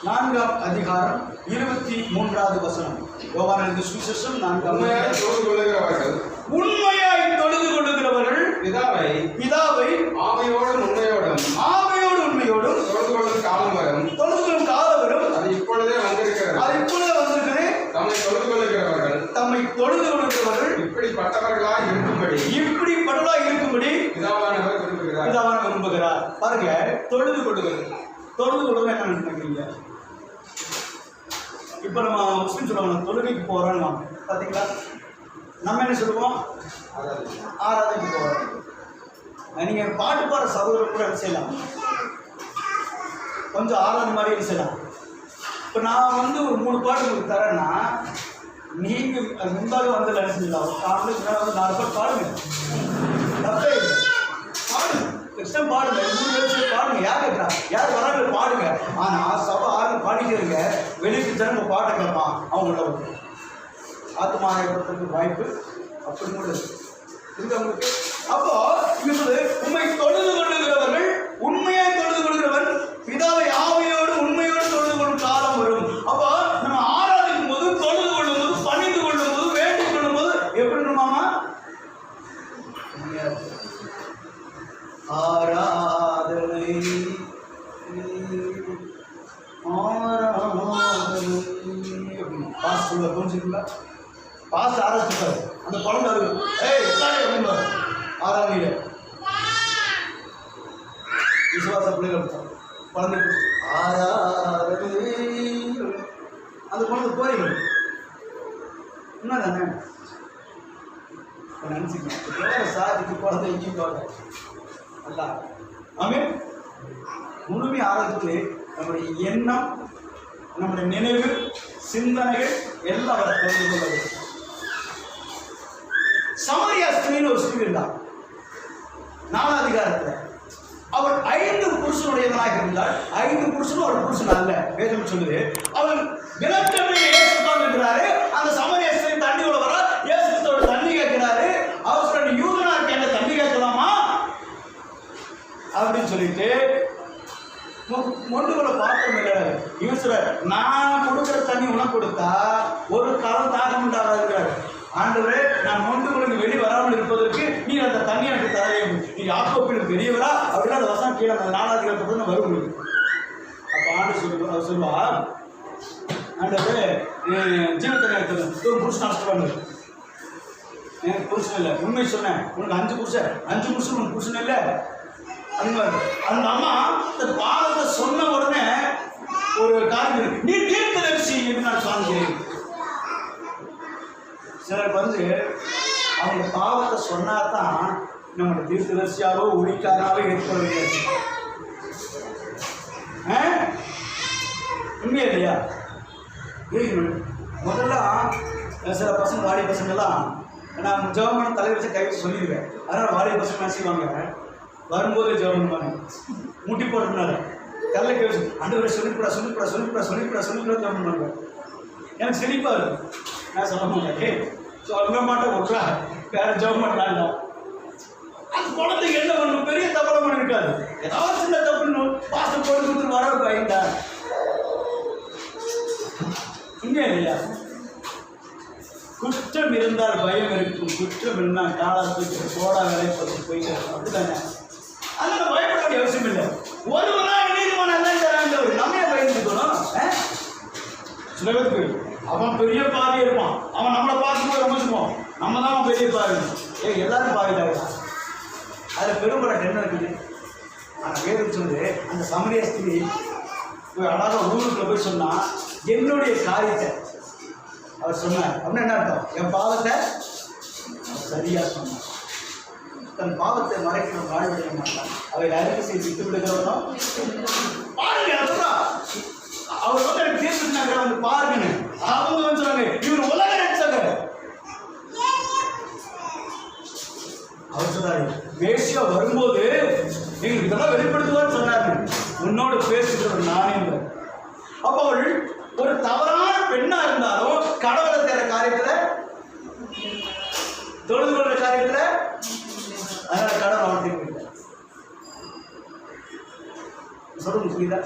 4ஆம் அதிகாரம் 23வது வசனம். யோவான் எழுதிய சுவிசேஷம் 4ஆம் உண்மையாய் தொழுது கொள்ளுகிறவர்கள் பிதாவை ஆவியோடும் உண்மையோடும் தொழுது கொள்ளும் காலம் வரும். அது இப்பொழுதே வந்திருக்கிறது. தம்மை தொழுது கொள்ளுகிறவர்கள் இப்படிப்பட்டவர்களாய் இருக்கும்படி பிதாவானவர் விரும்புகிறார். பாருங்க, தொழுது கொள்ளுகிறது என்ன நினைக்கிறீங்க? இப்ப நம்ம முஸ்லிம் சொல்லுவாங்க தொழுகைக்கு போறோம். பாத்தீங்களா, நம்ம என்ன சொல்லுவோம்? ஆராதனைக்கு போறோம். நீங்க பாட்டு பாடுற சகோதரர் கூட என்ன செய்யலாம், கொஞ்சம் ஆராதனை மாதிரி என்ன செய்யலாம். இப்போ நான் ஒரு 3 பாட்டு உங்களுக்கு தரேன்னா நீங்க முன்பாக வந்து என்ன செஞ்சலாம், ஒரு காலையில் 4 பாட்டு பாடுங்க, தப்பே இல்லை, பாடுங்க, இஷ்டம் பாடுங்க, 3 வருஷம் பாடுங்க. யார் கேட்குறா, யார் வராங்க பாடுங்க. ஆனால் சபை ஆறு பாடிட்டே இருங்க, வெளியே ஜனங்க பாட்டை கேட்பான், அவங்கள ஆத்மாயத்துக்கு வாய்ப்பு அப்படி கூட இருக்கு அவங்களுக்கு. அப்போ இங்க சொல்லு, உண்மை தொழுது கொள்ளுகிறவர்கள், உண்மையாய் தொழுது கொள்கிறவன் பிதாவை ஆவியோடு உண்மையோடு தொழுது கொள்ளும் காலம் வரும். அப்போ நம்ம ஆராதிக்கும் போது, தொழுது கொள்ளும் போது, பணிந்து கொள்ளும் போது, வேண்டிக் கொள்ளும் போது எப்படி இருமாமா? ஆராதனை புரிஞ்சுங்களா? பாஸ்ட் ஆராய்ச்சிப்பாரு அந்த குழந்தை ஆராதனையில விசுவாச பிள்ளைகள் குழந்தை ஆராதனை அந்த குழந்தை போயிடும். உண்மைதானே? நினைச்சுக்கேன் சாதிக்கு குழந்தை எங்கேயும் போக அல்ல. ஆமே முழுமை ஆராய்ச்சி நம்முடைய எண்ணம், நம்முடைய நினைவு, சிந்தனைகள் எல்லாம் அவரை தெரிந்து கொள்ளது. சமாரியா ஸ்திரீன்னு ஒரு ஸ்திரீ இருந்தார் 4ஆம் அதிகாரத்தில். அவள் 5 புருஷனுடையவனாக இருந்தாள். 5 புருஷனும் ஒரு புருஷன் அல்ல, வேதம் சொல்லுது. அவள் விளக்கெண்ணெய் இயேசு உட்கார்ந்திருக்கிறாரு. அந்த சமாரியா ஸ்திரீ தண்ணியோட வர இயேசு கிறிஸ்துவோட தண்ணி கேட்கிறாரு. அவர் சொல்ற, யூதனா இருக்க என்ன தண்ணி கேட்கலாமா அப்படின்னு சொல்லிட்டு மொண்டுகளை பாத்திரம் இல்லை. இவன் சொல்ற, நான் கொடுக்குற தண்ணி உனக்கு கொடுத்தா ஒரு காலம் தாகம் உண்டாகிறார். ஆண்டவரே, நான் மொண்டுகளுக்கு வெளியே வராமல் இருப்பதற்கு நீ அந்த தண்ணி எனக்கு தர வேண்டும். நீ யாக்கோப்பிற்கு பெரியவரா அப்படின்னா அந்த வசனம் கீழே அந்த 4ஆம் அதிகாரத்தை வரும். அப்போ அவர் சொல்லுவா, ஆண்டவரே ஜீவத்தனை இருக்கிறது ஒரு புருஷன் நடத்துவாங்க. எனக்கு புருஷன் இல்லை, உண்மை சொன்னேன், உனக்கு 5 புருஷன் உனக்கு புருஷன் இல்லை. அந்த அம்மா இந்த பாவத்தை சொன்ன உடனே ஒரு காரியம் இருக்கு, நீ தீர்க்கதரிசி என்று நான் காண்கிறேன். சிலர் அவங்க பாவத்தை சொன்னாதான் நம்முடைய தீர்க்கதரிசியாவோ ஒளிக்காராவோ ஏற்படுவது. உண்மையா இல்லையா? முதல்ல சில பசங்க, வாலிப பசங்கெல்லாம் நான் ஜெபமான தலை வச்சு கை வச்சு சொல்லிடுவேன். அதனால் வாலிப பசங்க என்ன செய்வாங்க, வரும்போதே ஜெபம் பண்ணுவாங்க, முட்டி போடுறதுனால தலை கை வச்சு ஆண்டவரை சொல்லிக்கூடா ஜெபம் பண்ணுவாங்க. எனக்கு செழிப்பாக இருக்கும். நான் சொல்ல மாட்டேன், சொல்ல மாட்டேன், விட்றா வேற ஜெபம் பண்ணலாம்டா. அந்த குழந்தைக்கு என்ன பண்ணணும், பெரிய தப்பலாம் இருக்காது, ஏதாவது சின்ன தப்பு பாஸ்டர் போட்டு கொடுத்துட்டு வர பயன்டா. இங்கே இல்லையா? குற்றம் இருந்தால் பயம் இருக்கும், குற்றம் இருந்தால் காலத்துக்கு போடா வேலை பற்றி போயிட்டு அப்படித்தானே. அதனால பயப்பட வேண்டிய அவசியம் இல்லை. ஒருவராக நீதிமான நம்ம பயந்துக்கணும். சில பேருக்கு அவன் பெரிய பாவி இருப்பான், அவன் நம்மளை பார்க்கும்போது ரொம்ப சொல்லுவோம், நம்ம தான் பெரிய பாவி. எல்லாரும் பாவிட்டாங்க. அதில் பெரும்பட என்ன இருக்குது? ஆனால் வேறு சொல்லுது, அந்த சமரிய ஸ்திரீ அழகாக ஊருக்குள்ள போய் சொன்னா, என்னுடைய காரியத்தை அவர் சொன்னார் அப்படின்னா என்ன அர்த்தம்? என் பாவத்தை சரியா சொன்னார். தன் பாவத்தை மறைக்கிற வாழ்விட மாட்டான். அவை அறிக்கை செய்து விட்டு விடுகிறவனும் பாருங்க. அவர் எனக்கு தீர்த்துனாங்க, வந்து பாருங்கன்னு அவங்க வந்து சொன்னாங்க, இவர் உலக நினைச்சாங்க. அவர் சொன்னாரு, பேசியா வரும்போது எங்களுக்கு இதெல்லாம் வெளிப்படுத்துவான்னு சொன்னாரு. உன்னோடு பேசுகிறவர் நானே. அப்போ அவள் ஒரு தவறான பெண்ணா இருந்தாலும் கடவுளை தேடுற காரியத்துல, தொழுது கொள்ற காரியத்துல, அதனால கடவுள் அவனுக்கு சொல்லுங்க. புரியுதா?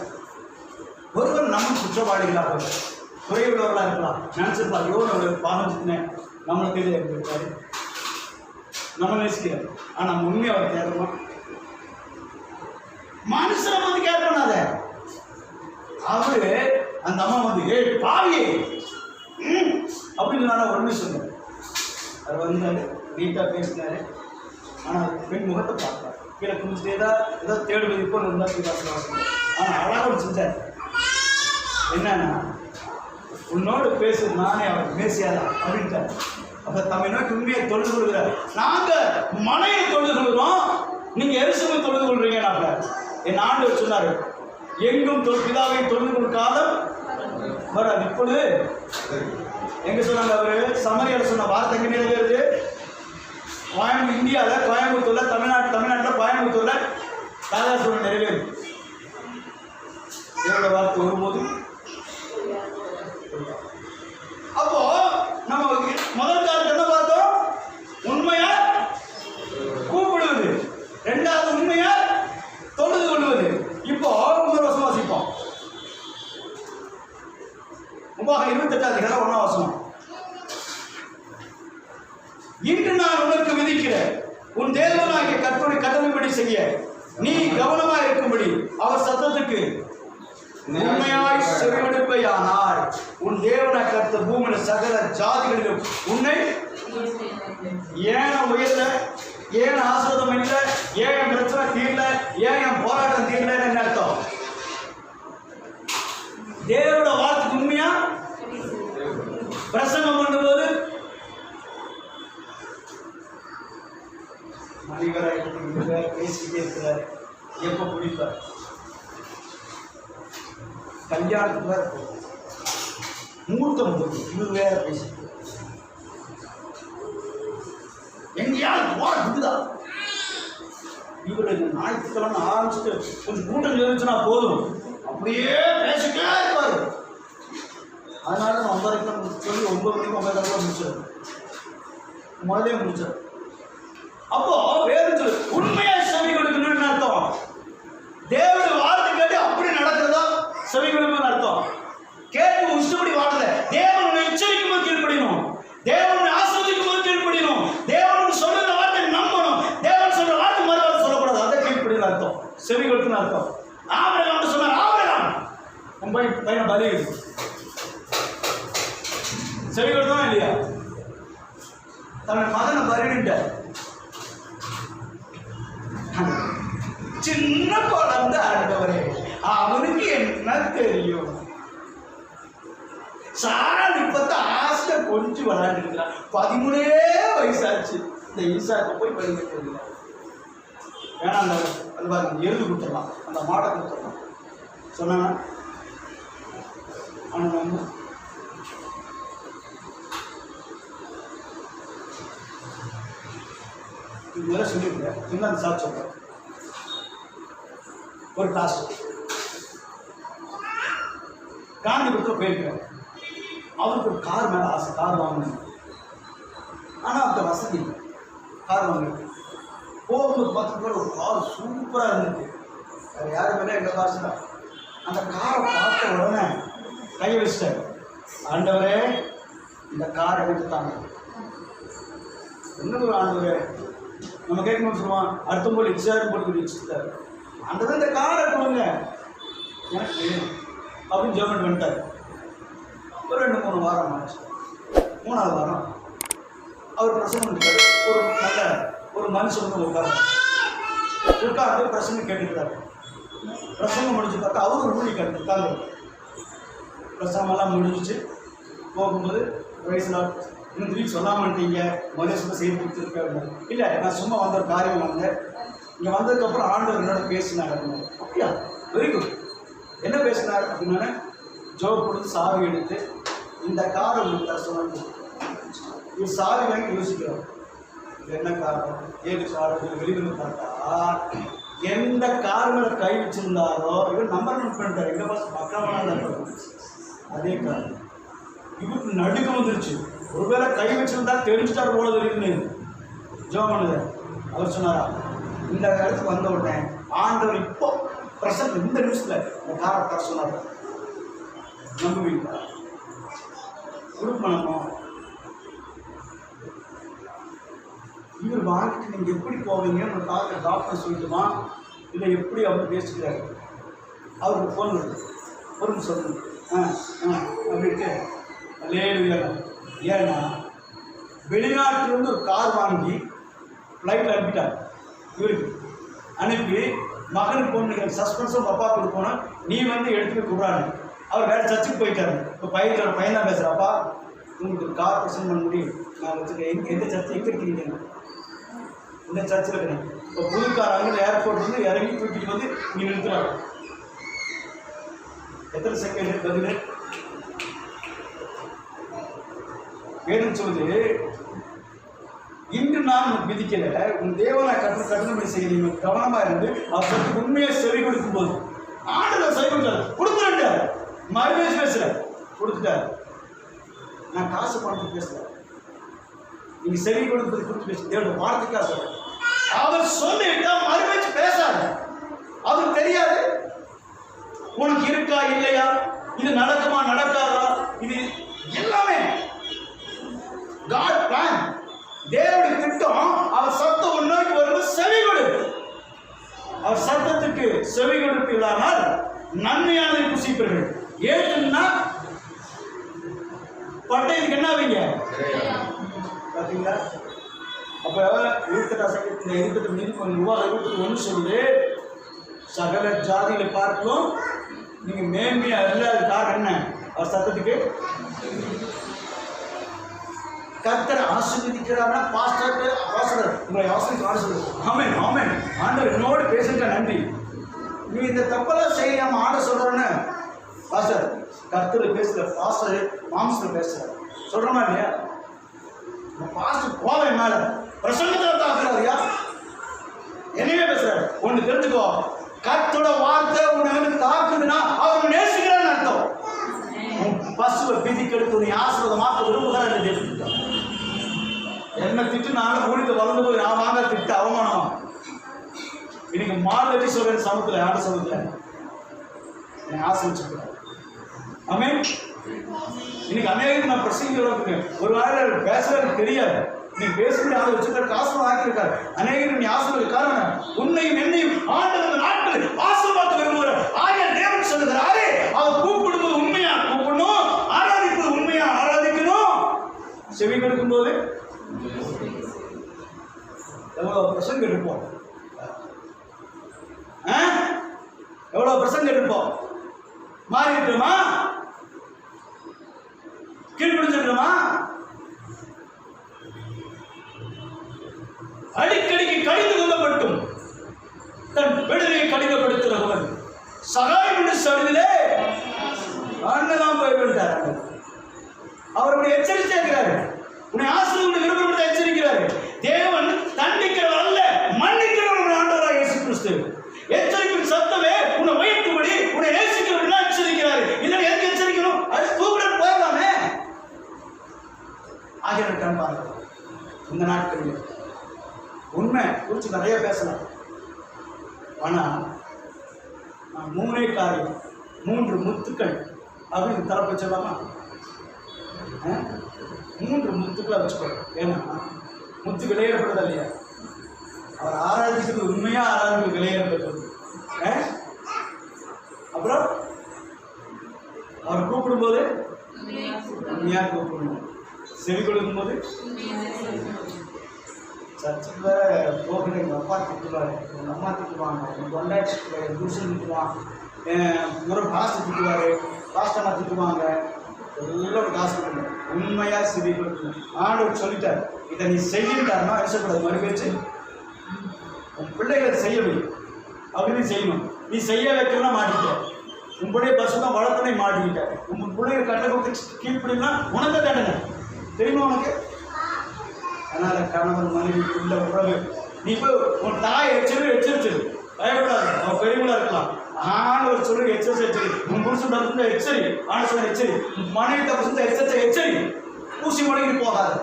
ஒருவர் நம்ம குற்றவாளிகளாக குறைவுள்ளவர்களாக இருக்கலாம். நினைச்சிருப்பா, ஐயோ நம்ம பாதிச்சுனேன், நம்மளுக்கு இருக்காரு, நம்ம நேசிக்கிறார். ஆனா நம்ம உண்மையை அவர் கேட்கணுமா? மனுஷனை வந்து கேர் பண்ணாத. அவரு அந்த அம்மா வந்து ஏய் பாவி அப்படின்னு நான் ஒன்று சொன்னேன். அவர் வந்தாரு, நீட்டாக பேசினாரு. ஆனால் பெண் முகத்தை பார்த்தார், கீழே குடிச்சிட்டு ஏதோ தேடுவது இப்போ இருந்தால். ஆனால் அழகாக செஞ்சார். என்னன்னா, உன்னோடு பேசு நானே அவர் பேசியாதா அப்படின்ட்டார். அப்போ தம்மை நோக்கி உண்மையை தொழுது கொள்கிறார். நாங்கள் மனையை தொழுது கொள்கிறோம், நீங்கள் எரிசலை தொழுது கொள்றீங்க. நாங்கள் என் ஆண்டவர் சொன்னார், எங்கும் பிதாவை தொழுது கொள்ளும் காலம் வராது. இப்பொழுது எங்க சொன்னாங்க? அவரு சமரியால சொன்ன வார்த்தை எங்க நிறைவேறுது? கோயம்புத்தூர், இந்தியாவில் கோயம்புத்தூர்ல, தமிழ்நாட்டில் கோயம்புத்தூர்ல காதாசுரம் நிறைவேறுது. என்னோட வார்த்தை ஒருபோதும். அப்போ நம்ம முதல் காலத்து என்ன பார்த்தோம்? உண்மையா கூப்பிடுவது, ரெண்டாவது உண்மையா தொழுது கொள்வது. இப்போ இன்னொரு வசனம் வாசிப்போம். 28 வசனம். இன்று நான் உனக்கு விதிக்கிற உன் தேவனாகிய கர்த்தருடைய கட்டளைப்படி செய்ய நீ கவனமாய் இருக்கும்படி அவர் சத்தத்துக்கு உண்மையாய் செவிமடுப்பையானால் உன் தேவனாய் கர்த்தர் பூமியின் சகல ஜாதிகளிலும் உன்னை ஏன் உயர்ல, ஏன் ஆசிரதம் இல்லை, ஏன் என் பிரச்சனை தீரல, ஏன் என் போராட்டம் தீரலன்னு என்ன அர்த்தம்? தேவனோட வார்த்தைக்கு உண்மையா பிரசங்கம் பண்ணும்போது மணிவராய் பேசிக்கிட்டே இருக்கிறார். எப்ப பிடிப்பார்? கல்யாணத்துக்கு வேற மூர்த்தம் இது வேற பேசி எங்கேயாவது போற இருக்குதா? இவரு ஞாயிற்றுக்கிழமை ஆரம்பிச்சுட்டு கொஞ்சம் கூட்டம் இருந்துச்சுன்னா போதும், அப்படியே பேசிட்டே இருப்பாரு. அதனால நான் 9:30 சொல்லி 9 மணிக்கு 9:30 முடிச்சாரு, முதலே முடிச்சார். அப்போ வேறு உண்மையா செவி கொடுக்கணும்னு அர்த்தம். தேவனுடைய வார்த்தை கேட்டு அப்படி நடக்கிறதா செவி கொடுக்கணும்னு அர்த்தம். கேட்டு இஷ்டப்படி வாழல. தேவனுடைய எச்சரிக்கும் போது கீழ்ப்படியணும், தேவனுடைய ஆசீர்வதிக்கும் போது கீழ்ப்படியணும், தேவனுடைய சொல்லுற வார்த்தை நம்பணும், தேவன் சொல்ற வார்த்தை மறுவார்த்தை சொல்லக்கூடாது. அதை கீழ்ப்படின்னு அர்த்தம், செவி கொடுக்கணும்னு அர்த்தம். ஆபிரகாம் சொன்னார், ஆபிரகாம் உன் பையனை பலி செவி கொடுத்தோம் இல்லையா? தன் மகனை பலியிட்டார். சின்ன குழந்தை ஆண்டவரே, அவனுக்கு என்ன தெரியும்? சாரா இப்பத்த ஆசை கொஞ்சம் விளையாண்டு இருக்கிறான். 13 வயசாச்சு. இந்த ஈசாக்கு போய் படிக்க வேணா, அந்த பாருங்க எழுது கொடுத்துடலாம், அந்த மாடை கொடுத்துடலாம் சொன்னாங்க. அவனுக்கு இதெல்லாம் சொல்லியிருக்கேன். இன்னும் அந்த சாட்சி சொல்கிறேன். ஒரு கிளாஸ் காந்திபுரத்தில் போயிருக்கிறேன். அவருக்கு ஒரு கார் மேலே ஆசை, கார் வாங்கணும். ஆனால் அந்த வசதி இல்லை, கார் வாங்கிருக்கு. போகும்போது 10 பேர் ஒரு கார் சூப்பராக இருந்துருக்கு. வேறு யாரும் மேலே எங்கள் காசு தான். அந்த காரை பார்த்த உடனே கையை வச்சிட்டாரு. ஆண்டவரே, இந்த காரை எடுத்துட்டாங்க. என்ன ஒரு ஆண்டவரே, நம்ம கேட்கணும்னு சொல்லுவான். அடுத்த போல் எக்ஸாக்ட் போட்டு வச்சுட்டாரு. ஆண்டவரே, இந்த காரை கொடுங்க எனக்கு வேணும் அப்படின்னு ஜெர்மன் பண்ணிட்டார். ஒரு 2-3 வாரம் ஆச்சு. 3ஆவது வாரம் அவர் பிரசங்கம் பண்ணிட்டாரு. ஒரு மனுஷன் வந்து உட்கார்ந்து பிரசங்கம் கேட்டுக்கிறாரு. பிரசங்கம் முடிஞ்சு பார்த்தா அவரு ஒரு மணி உட்கார்ந்து பிரசங்கமெல்லாம் முடிஞ்சிச்சு. போகும்போது வயசுல இன்னும் திருப்பி சொல்லாமட்டீங்க, முதல்ல சொல்ல செய்து கொடுத்துருக்காரு. இல்லை, நான் சும்மா வந்த ஒரு காரியம் வந்தேன். இங்கே வந்ததுக்கப்புறம் ஆண்டவர் என்னோட பேசினார். அப்படியா, வெரி குட். என்ன பேசினார் அப்படின்னா, ஜோப் கொடுத்து சாவி எடுத்து இந்த காரை உங்களுக்கு சொன்னாங்க. இது சாவி வாங்கி யோசிக்கிறோம், என்ன காரணம், ஏது காரணம் வெளியில் பார்த்தா எந்த காரணங்களை கை வச்சிருந்தாரோ இவர் நம்பர் நோட் பண்ணிட்டார். எங்கள் பாஸ் பக்கமாக அதே காரணம் இவருக்கு நடுக்கம் வந்துருச்சு. ஒருவேளை கை வச்சிருந்தா தெரிஞ்சுட்டார் போல இருக்குன்னு ஜோம் பண்ணுது. அவர் சொன்னாரா, இந்த இடத்துக்கு வந்த உடனே ஆண்டவர் இப்போ பிரசன்ட் இந்த நிமிஷத்தில் இந்த காரை தர சொன்னார். நம்புவீங்களா? கொடுப்பனமோ இவர் வாங்கிட்டு நீங்க எப்படி போவீங்க? உங்க டாக்டர் சொல்லிட்டுமா இல்லை எப்படி அவர் பேசிக்கிறாரு? அவருக்கு ஃபோன் வருது, பொருள் சொல்லணும் அப்படின்ட்டு லேலுயா. ஏன்னா வெளிநாட்டிலிருந்து ஒரு கார் வாங்கி ஃப்ளைட்டில் அனுப்பிட்டார். இவருக்கு அனுப்பி மகனுக்கு பொண்ணு சஸ்பென்ஸும் அப்பா கொடுக்கணும், நீ வந்து எடுத்துட்டு கூடாது. அவர் வேறு சர்ச்சுக்கு போயிட்டாரு. இப்போ பையன் தான் பேசுகிறாப்பா, உங்களுக்கு ஒரு கார் பிரசன்ட் பண்ண முடியும், நான் வச்சுருக்கேன். எந்த சர்ச்சு எங்கே இருக்கீங்க? இந்த சர்ச்சில் இருக்கிறேன். இப்போ புது கார் அங்கே ஏர்போர்ட் வந்து இறங்கி தூக்கிட்டு வந்து இங்கே நிறுத்துறாங்க. எத்தனை செகண்ட் பதில் வேணும்னு சொல்லுது. இன்று நான் விதிக்கல, உன் தேவனை கட்டணப்படி செய்ய கவனமா இருந்து அவர் சொல்லி உண்மையை செவி கொடுக்கும் போது ஆண்டவர் செவி கொடுத்துட்டார். மறுபடியும் பேசுற கொடுத்துட்டார். நான் காசு பணத்துக்கு பேசுறேன், நீங்க செவி கொடுப்பது கொடுத்து பேச தேவனுடைய வார்த்தைக்காக சொல்றேன். அவர் சொல்லிட்டா மறுபடியும் பேசாத. அவருக்கு தெரியாது உனக்கு இருக்கா இல்லையா, இது நடக்குமா நடக்காதா, இது எல்லாமே காட் பிளான், தேவனுடைய திட்டம். அவர் சத்தம் உன்னோக்கி வரும்போது செவி கொடு. அவர் சத்தத்துக்கு செவி கொடுப்பீர்களானால் நன்மையானதை புசிப்பீர்கள். ஏற்றுன்னா பட்டயத்துக்கு என்ன ஆவீங்க பார்த்தீங்களா? அப்ப இருபத்தெட்டாம் சங்கத்தில் 28 மீது விவாதம் 21 சொல்லுது, சகல ஜாதிகளை பார்க்கலாம் நீங்க மேன்மையா இல்லாத காரணம் என்ன? அவர் சத்தத்துக்கு கர்த்தர் ஆசீர்வதிக்கிறார்னா பாஸ்டர் உங்களை ஆசீர்வதிக்கிறார். ஆமென் ஆமென். ஆண்டவர் என்னோடு பேசுங்க, நன்றி. நீ இந்த தப்பெல்லாம் செய்யாம ஆண்டவர் சொல்றேன்னு பாஸ்டர் கர்த்தர் பேசுற, பாஸ்டர் மாம்சத்தில் பேசுற சொல்றமா இல்லையா? பாஸ்டர் போவே மேல பிரசங்கத்தில் தாக்குறாருயா, என்னையே பேசுறாரு. ஒண்ணு தெரிஞ்சுக்கோ, கர்த்தரோட வார்த்தை உன்னை தாக்குதுன்னா அவர் நேசிக்கிறான்னு அர்த்தம். பசுவை பிதிக்கெடுத்து நீ ஆசீர்வாதமாக்க விரும்புகிறார் என்று தெரிஞ்சுக்கிட்டான். என்ன திட்டு நானும் ஊழித்து வளர்ந்து போய் நான் வாங்க திட்டு அவமானம். இன்னைக்கு மாடு வச்சு சொல்றேன் சமத்துல, யார சமத்துல என்னை ஆசிரிச்சுக்கிறேன். ஆமென். இன்னைக்கு அநேகம் நான் பிரசங்க ஒரு வாரம் பேசுறது தெரியாது. நீ பேசுகிற ஆளை வச்சுக்கிற காசு ஆக்கியிருக்காரு. அநேகம் நீ ஆசிரியர் காரணம் உன்னையும் என்னையும் ஆண்டவர் நாட்கள் ஆசீர்வாதத்தை விரும்புகிறார். ஆகிய தேவன் சொல்லுகிறாரே, அவர் கூப்பிடும்போது உண்மையா கூப்பிடணும், ஆராதிப்பது உண்மையா ஆராதிக்கணும். செவி கொடுக்கும் போது எவ்வளவு பிரசங்கம் எடுப்போம், எவ்வளவு பிரசங்கம் எடுப்போம். மாறி இருக்கிறோமா? கீழ்பிடிச்சிருக்கிறோமா? அடிக்கடிக்கு கடிந்து கொள்ளப்பட்டும் தன் விடுதலையை கடிதப்படுத்துகிறவன் சகாயம் என்று சொல்வதிலே அண்ணலாம் போய்விட்டார். அவருடைய எச்சரிக்கிறார், உன்னை ஆசீர்வாதம் விரும்பப்படுத்த எச்சரிக்கிறார். தேவன் தண்டிக்கிறவர் அல்ல, மன்னிக்கிறவர் ஆண்டவராக இயேசு கிறிஸ்து. எச்சரிக்கும் சத்தமே உன்னை உயர்த்தும்படி உன்னை நேசிக்கிறவர்கள் எச்சரிக்கிறார். இல்லை எதுக்கு எச்சரிக்கணும்? அது தூக்கிட்டு போயிடலாமே. ஆகிய காண்பார்கள் இந்த நாட்களில் உண்மை குறித்து நிறைய பேசலாம். ஆனா நான் 3 காரியம் 3 முத்துக்கள் அப்படின்னு தரப்பு சொல்லலாமா? 3 முத்துக்களை வச்சுக்கோ. ஏன்னா முத்து விளையாடப்படுதா இல்லையா? அவர் ஆராதிக்கிறது உண்மையா ஆராதிக்கிறது விளையாடப்படுறது. அப்புறம் அவர் கூப்பிடும்போது உண்மையா கூப்பிடணும், செவி கொடுக்கும் போது. சர்ச்சுக்கு போகிற எங்கள் அப்பா திட்டுவார், எங்கள் அம்மா திட்டுவாங்க, எங்கள் கொண்டாடி புருஷன் திட்டுவான், ஒரு பாஸ்டர் திட்டுவார், பாஸ்டம்மா திட்டுவாங்க. எல்லாம் காசு கொடுக்கணும், உண்மையாக செவி கொடுக்கணும். ஆண்டவர் சொல்லிட்டார், இதை நீ செய்யட்டாருன்னா பேசக்கூடாது. மறுபேச்சு உன் பிள்ளைகளை செய்ய முடியும் அப்படின்னு செய்யணும். நீ செய்ய வைக்கிறதா மாட்டிட்ட, உங்களுடைய பசுமா வளர்த்தனை மாட்டிக்கிட்ட, உங்க பிள்ளைகள் கட்ட கொடுத்து கீழ்ப்படினா உனக்கு தண்டனை தெரியுமா உனக்கு? அதனால கணவன் மனைவிக்குள்ள உறவு, நீ இப்போ உன் தாய் எச்சரிச்சு பயப்படாது. அவன் பெரியவங்களா இருக்கலாம், ஆண்டவர் சொல்லி எச்சரி. உன் புருஷன் தப்பு எச்சரி, ஆண்டு சொல்ல எச்சரி. மனைவி தப்பு எச்சரி. ஊசி முடங்கி போகாது.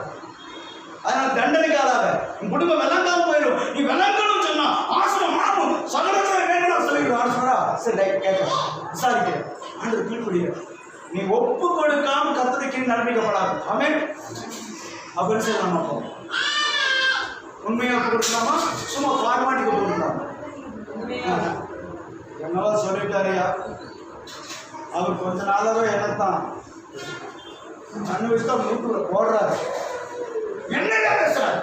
அதனால தண்டனைக்கு ஆளாத. உன் குடும்பம் வெள்ளங்காமல் போயிடும். நீ வெள்ளங்கணும் சொன்னா ஆசிரம் மாறும், சகலத்தில் வேணும் சொல்லிடுவோம். ஆசிரா சரி கேட்க விசாரிக்க ஆண்டவர் கீழ்படிய நீ ஒப்பு கொடுக்காம கர்த்தருக்கு நடப்பிக்கப்படாது. ஆமென். அப்படின்னு சொல்லி நம்ம போவோம். உண்மையா கொடுக்கலாமா சும்மா ஃபார்மாலிட்டிக்கு கொடுக்கலாமா? என்னவா சொல்லிட்டாரியா அவர் கொஞ்ச நாளாவே என்னத்தான் அனுபவிச்சா மூக்குல போடுறாரு. என்னடா சார்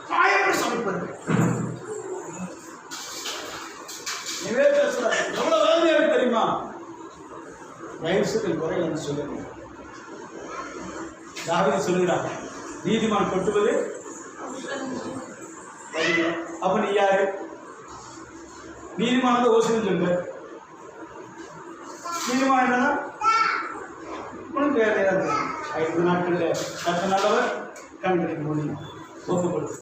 நான் எப்படி சமைப்பது? நீவே பேசுற எவ்வளவு வேலையா தெரியுமா? வயசுக்கு குறையில்லைன்னு சொல்லுங்க. தாவீது சொல்லுகிறார், நீதிமான் கொட்டுவது. அப்ப நீ யாரு? நீதிமானது ஓசைன்னு சொல்லுங்க. நீதிமான் என்னன்னா உனக்கு வேலையா 5 நாட்கள்ல 10 நாளவர் கண் கிடைக்க முடியும். ஒப்புக்கொடு.